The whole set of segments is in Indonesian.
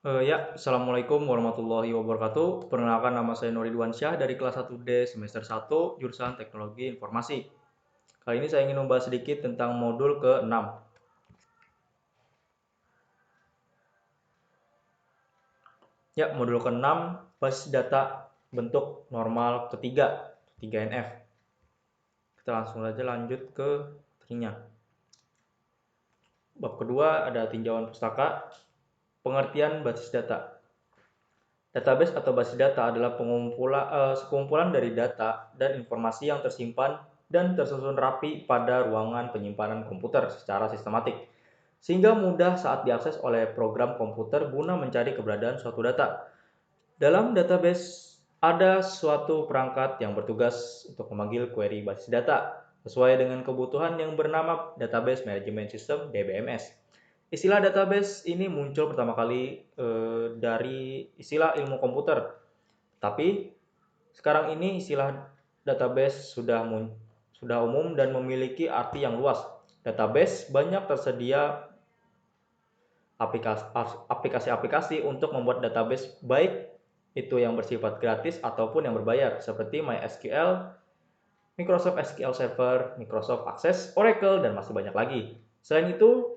Assalamualaikum warahmatullahi wabarakatuh. Perkenalkan nama saya Nuri Dwansyah dari kelas 1D semester 1 jurusan Teknologi Informasi. Kali ini saya ingin membahas sedikit tentang modul ke-6. Modul ke-6 basis data bentuk normal ketiga, 3NF. Kita langsung saja lanjut ke materinya. Bab kedua ada tinjauan pustaka, pengertian basis data. Database atau basis data adalah sekumpulan dari data dan informasi yang tersimpan dan tersusun rapi pada ruangan penyimpanan komputer secara sistematik, sehingga mudah saat diakses oleh program komputer guna mencari keberadaan suatu data. Dalam database, ada suatu perangkat yang bertugas untuk memanggil query basis data sesuai dengan kebutuhan yang bernama Database Management System (DBMS). Istilah database ini muncul pertama kali dari istilah ilmu komputer. Tapi sekarang ini istilah database sudah umum dan memiliki arti yang luas. Database banyak tersedia aplikasi-aplikasi untuk membuat database, baik itu yang bersifat gratis ataupun yang berbayar, seperti MySQL, Microsoft SQL Server, Microsoft Access, Oracle, dan masih banyak lagi. Selain itu,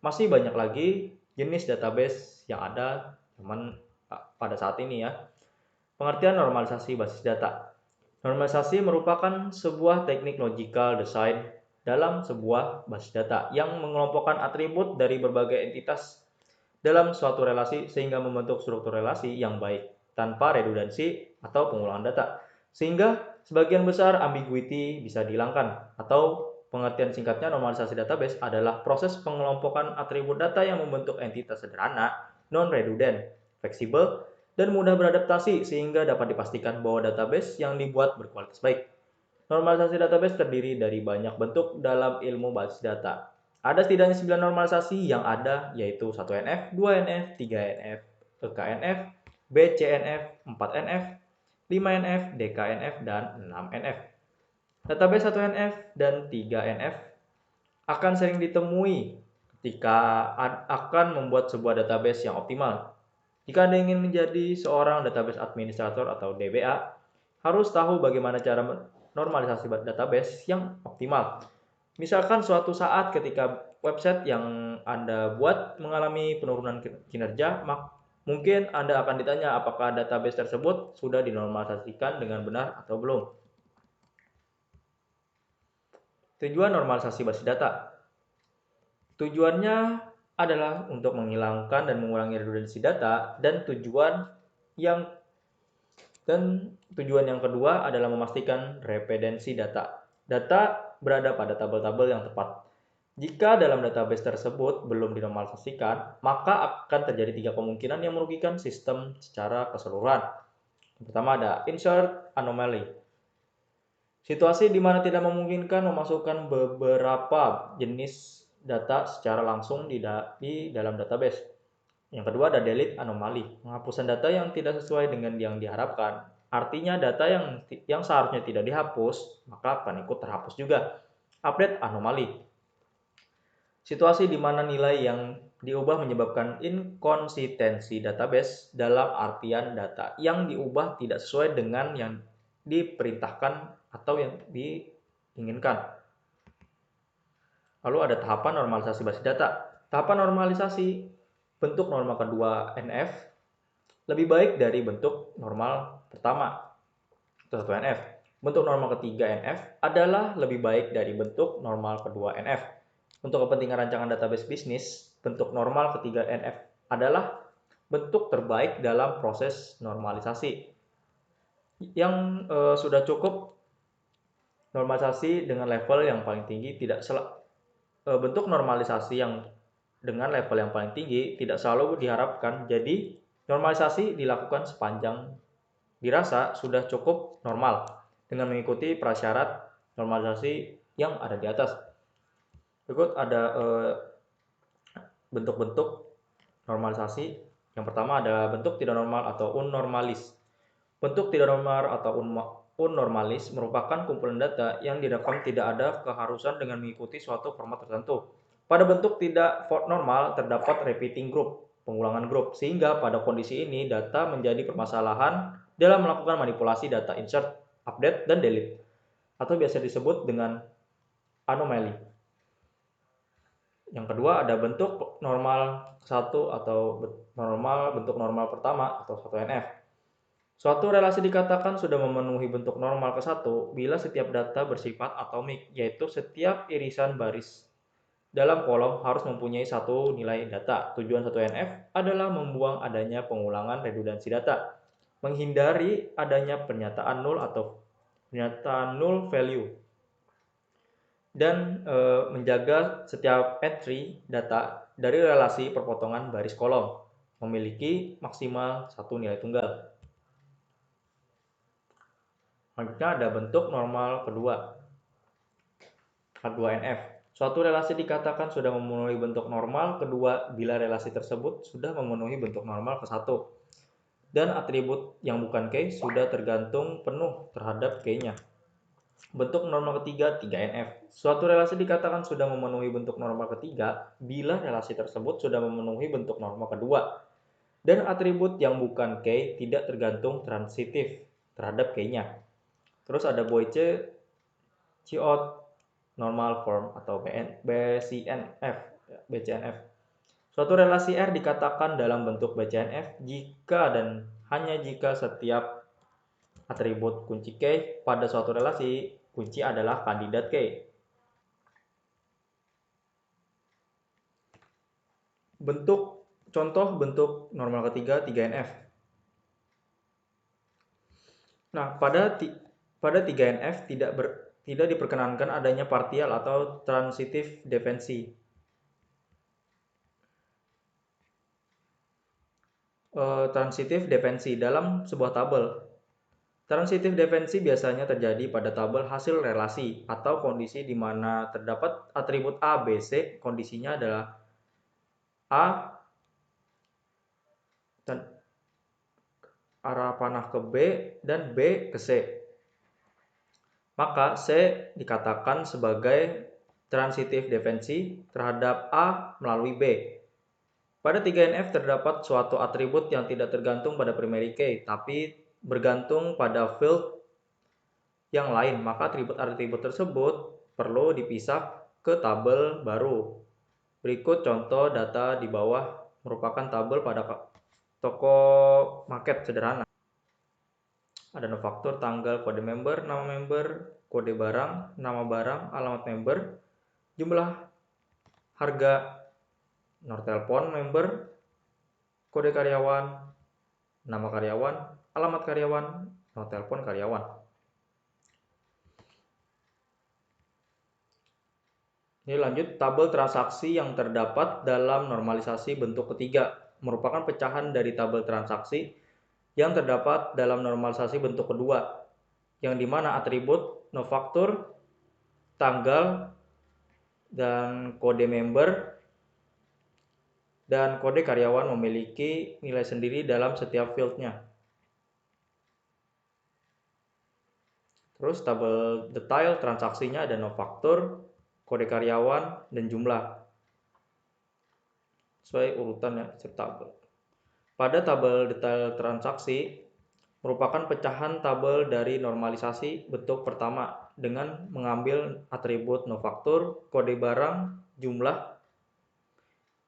masih banyak lagi jenis database yang ada pada saat ini ya. Pengertian normalisasi basis data. Normalisasi merupakan sebuah teknik logical design dalam sebuah basis data yang mengelompokkan atribut dari berbagai entitas dalam suatu relasi sehingga membentuk struktur relasi yang baik tanpa redundansi atau pengulangan data. Sehingga sebagian besar ambiguity bisa dihilangkan. Atau pengertian singkatnya, normalisasi database adalah proses pengelompokan atribut data yang membentuk entitas sederhana, non-redundant, fleksibel, dan mudah beradaptasi sehingga dapat dipastikan bahwa database yang dibuat berkualitas baik. Normalisasi database terdiri dari banyak bentuk dalam ilmu basis data. Ada setidaknya 9 normalisasi yang ada, yaitu 1NF, 2NF, 3NF, EKNF, BCNF, 4NF, 5NF, DKNF, dan 6NF. Database 1NF dan 3NF akan sering ditemui ketika akan membuat sebuah database yang optimal. Jika Anda ingin menjadi seorang database administrator atau DBA, harus tahu bagaimana cara normalisasi database yang optimal. Misalkan suatu saat ketika website yang Anda buat mengalami penurunan kinerja, mungkin Anda akan ditanya apakah database tersebut sudah dinormalisasikan dengan benar atau belum. Tujuan normalisasi basis data. Tujuannya adalah untuk menghilangkan dan mengurangi redundansi data, dan tujuan yang kedua adalah memastikan repedensi data. Data berada pada tabel-tabel yang tepat. Jika dalam database tersebut belum dinormalisasikan, maka akan terjadi 3 kemungkinan yang merugikan sistem secara keseluruhan. Yang pertama ada insert anomaly. Situasi di mana tidak memungkinkan memasukkan beberapa jenis data secara langsung di dalam database. Yang kedua ada delete anomaly, penghapusan data yang tidak sesuai dengan yang diharapkan. Artinya data yang seharusnya tidak dihapus, maka akan ikut terhapus juga. Update anomaly. Situasi di mana nilai yang diubah menyebabkan inkonsistensi database, dalam artian data yang diubah tidak sesuai dengan yang diperintahkan atau yang diinginkan. Lalu ada tahapan normalisasi basis data. Tahapan normalisasi bentuk normal kedua NF lebih baik dari bentuk normal pertama, itu 1NF. Bentuk normal ketiga NF adalah lebih baik dari bentuk normal kedua NF. Untuk kepentingan rancangan database bisnis, bentuk normal ketiga NF adalah bentuk terbaik dalam proses normalisasi. Yang sudah cukup normalisasi dengan level yang paling tinggi bentuk normalisasi yang dengan level yang paling tinggi tidak selalu diharapkan. Jadi, normalisasi dilakukan sepanjang dirasa sudah cukup normal dengan mengikuti prasyarat normalisasi yang ada di atas. Berikut ada bentuk-bentuk normalisasi. Yang pertama ada bentuk tidak normal atau unnormalis. Bentuk tidak normal atau unnormalis merupakan kumpulan data yang direkam tidak ada keharusan dengan mengikuti suatu format tertentu. Pada bentuk tidak normal terdapat repeating group. pengulangan grup, sehingga pada kondisi ini data menjadi permasalahan dalam melakukan manipulasi data insert, update, dan delete, atau biasa disebut dengan anomali. Yang kedua ada bentuk normal satu atau bentuk normal pertama atau 1NF. Suatu relasi dikatakan sudah memenuhi bentuk normal ke-1 bila setiap data bersifat atomik, yaitu setiap irisan baris dalam kolom harus mempunyai satu nilai data. Tujuan 1NF adalah membuang adanya pengulangan redundansi data, menghindari adanya pernyataan null atau pernyataan null value, dan menjaga setiap entry data dari relasi perpotongan baris kolom memiliki maksimal satu nilai tunggal. Selanjutnya ada bentuk normal kedua, H2NF. Suatu relasi dikatakan sudah memenuhi bentuk normal kedua bila relasi tersebut sudah memenuhi bentuk normal ke-1 dan atribut yang bukan key sudah tergantung penuh terhadap key-nya. Bentuk normal ketiga, 3NF. Suatu relasi dikatakan sudah memenuhi bentuk normal ketiga bila relasi tersebut sudah memenuhi bentuk normal kedua dan atribut yang bukan key tidak tergantung transitif terhadap key-nya. Terus ada Boyce Chiot normal form atau BCNF. Suatu relasi R dikatakan dalam bentuk BCNF jika dan hanya jika setiap atribut kunci key pada suatu relasi kunci adalah kandidat key. Contoh bentuk normal ketiga 3NF. Nah, pada 3NF tidak diperkenankan adanya partial atau transitif defensi. Transitif defensi dalam sebuah tabel. Transitif defensi biasanya terjadi pada tabel hasil relasi atau kondisi di mana terdapat atribut A, B, C. Kondisinya adalah A dan arah panah ke B dan B ke C. Maka C dikatakan sebagai transitif defensi terhadap A melalui B. Pada 3NF terdapat suatu atribut yang tidak tergantung pada primary key, tapi bergantung pada field yang lain, maka atribut tersebut perlu dipisah ke tabel baru. Berikut contoh data di bawah merupakan tabel pada toko market sederhana. Ada nofaktur, tanggal, kode member, nama member, kode barang, nama barang, alamat member, jumlah, harga, nomor telepon member, kode karyawan, nama karyawan, alamat karyawan, nomor telepon karyawan. Ini lanjut, tabel transaksi yang terdapat dalam normalisasi bentuk ketiga merupakan pecahan dari tabel transaksi yang terdapat dalam normalisasi bentuk kedua, yang dimana atribut nofaktur, tanggal, dan kode member dan kode karyawan memiliki nilai sendiri dalam setiap fieldnya. Terus tabel detail transaksinya ada nofaktur, kode karyawan, dan jumlah sesuai urutan ya tabel. Pada tabel detail transaksi merupakan pecahan tabel dari normalisasi bentuk pertama dengan mengambil atribut nofaktur, kode barang, jumlah,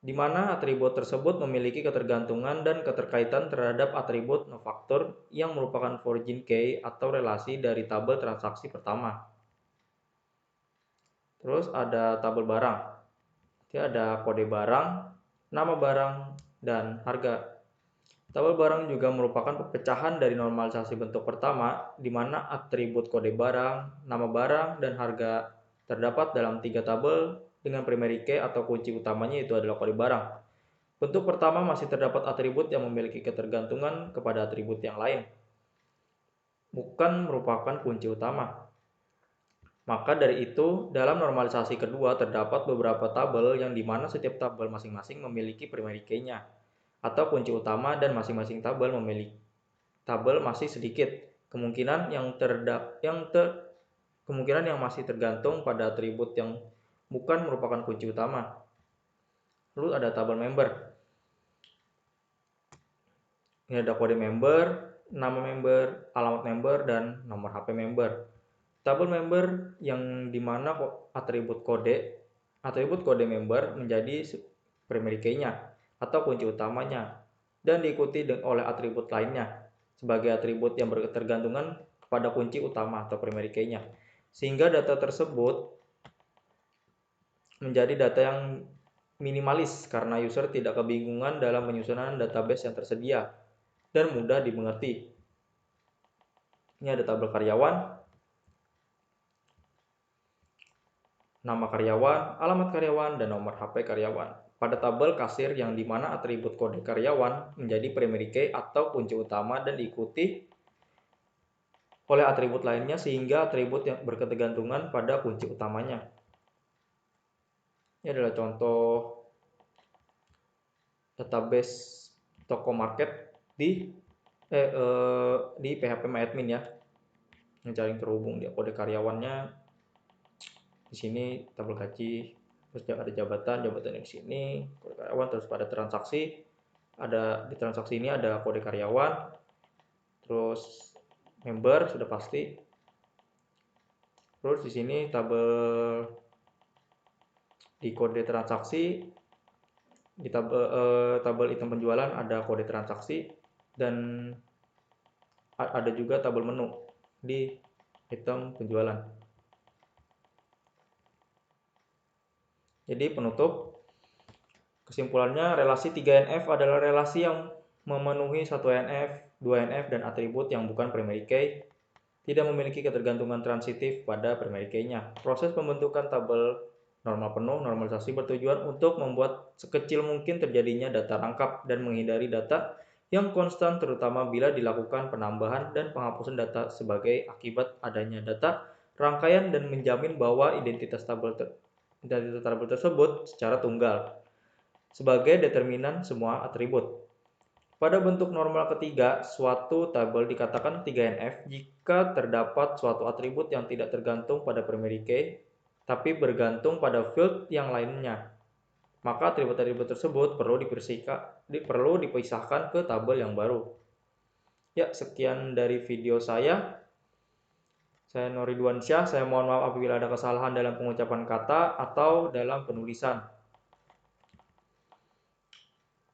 di mana atribut tersebut memiliki ketergantungan dan keterkaitan terhadap atribut nofaktur yang merupakan origin key atau relasi dari tabel transaksi pertama. Terus ada tabel barang. Jadi ada kode barang, nama barang, dan harga. Tabel barang juga merupakan pecahan dari normalisasi bentuk pertama, di mana atribut kode barang, nama barang, dan harga terdapat dalam 3 tabel dengan primary key atau kunci utamanya itu adalah kode barang. Bentuk pertama masih terdapat atribut yang memiliki ketergantungan kepada atribut yang lain, bukan merupakan kunci utama. Maka dari itu, dalam normalisasi kedua terdapat beberapa tabel yang dimana setiap tabel masing-masing memiliki primary key-nya atau kunci utama dan masing-masing tabel memiliki tabel masih sedikit kemungkinan yang masih tergantung pada atribut yang bukan merupakan kunci utama. Lalu ada tabel member. Ini ada kode member, nama member, alamat member, dan nomor HP member. Tabel member yang dimana atribut kode member menjadi primary key-nya atau kunci utamanya dan diikuti oleh atribut lainnya sebagai atribut yang berketergantungan kepada kunci utama atau primary key-nya. Sehingga data tersebut menjadi data yang minimalis karena user tidak kebingungan dalam penyusunan database yang tersedia dan mudah dimengerti. Ini ada tabel karyawan, nama karyawan, alamat karyawan, dan nomor HP karyawan. Pada tabel kasir yang dimana atribut kode karyawan menjadi primary key atau kunci utama dan diikuti oleh atribut lainnya sehingga atribut yang berketergantungan pada kunci utamanya. Ini adalah contoh database toko market di PHP MyAdmin ya. Yang saling terhubung dia kode karyawannya di sini, tabel gaji, terus ada jabatan di sini, kode karyawan, terus pada transaksi ada di transaksi ini ada kode karyawan, terus member sudah pasti, terus di sini tabel di kode transaksi di tabel item penjualan ada kode transaksi dan ada juga tabel menu di item penjualan. Jadi penutup, kesimpulannya relasi 3NF adalah relasi yang memenuhi 1NF, 2NF, dan atribut yang bukan primary key, tidak memiliki ketergantungan transitif pada primary key-nya. Proses pembentukan tabel normal penuh normalisasi bertujuan untuk membuat sekecil mungkin terjadinya data rangkap dan menghindari data yang konstan terutama bila dilakukan penambahan dan penghapusan data sebagai akibat adanya data rangkaian dan menjamin bahwa identitas tabel tersebut secara tunggal sebagai determinan semua atribut. Pada bentuk normal ketiga, suatu tabel dikatakan 3NF jika terdapat suatu atribut yang tidak tergantung pada primary key, tapi bergantung pada field yang lainnya. Maka atribut-atribut tersebut perlu dipisahkan ke tabel yang baru. Ya, sekian dari video saya. Saya Nur Ridwansyah, saya mohon maaf apabila ada kesalahan dalam pengucapan kata atau dalam penulisan.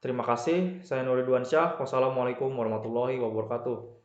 Terima kasih, saya Nur Ridwansyah. Wassalamualaikum warahmatullahi wabarakatuh.